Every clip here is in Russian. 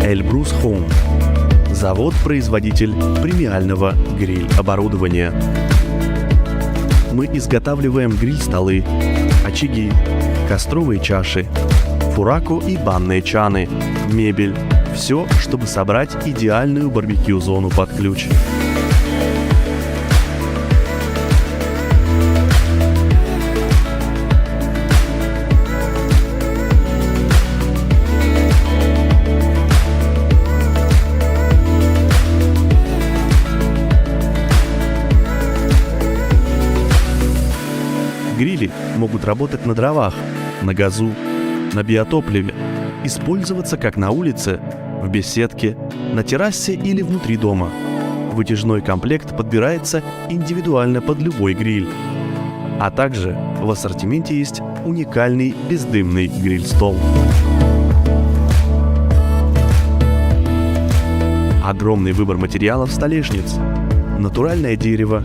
Эльбрус Home. Завод-производитель премиального гриль-оборудования. Мы изготавливаем гриль-столы, очаги, костровые чаши, фураку и банные чаны, мебель. Все, чтобы собрать идеальную барбекю-зону под ключ. Грили могут работать на дровах, на газу, на биотопливе, использоваться как на улице, в беседке, на террасе или внутри дома. Вытяжной комплект подбирается индивидуально под любой гриль. А также в ассортименте есть уникальный бездымный гриль-стол. Огромный выбор материалов столешниц. Натуральное дерево,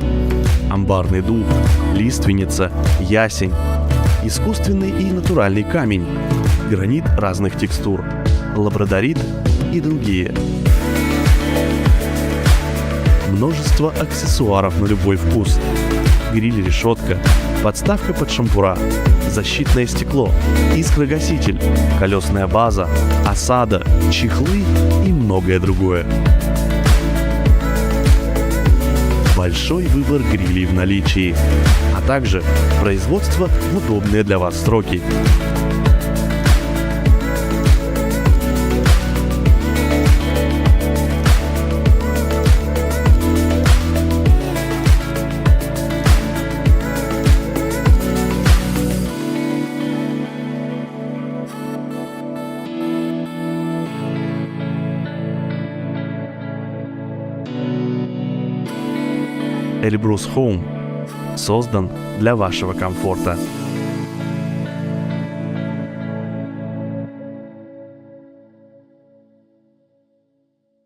амбарный дуб, лиственница, ясень, искусственный и натуральный камень, гранит разных текстур, лабрадорит и другие. Множество аксессуаров на любой вкус. Гриль-решетка, подставка под шампура, защитное стекло, искрогаситель, колесная база, осада, чехлы и многое другое. Большой выбор грилей в наличии, а также производство в удобные для вас сроки. Эльбрус Home создан для вашего комфорта.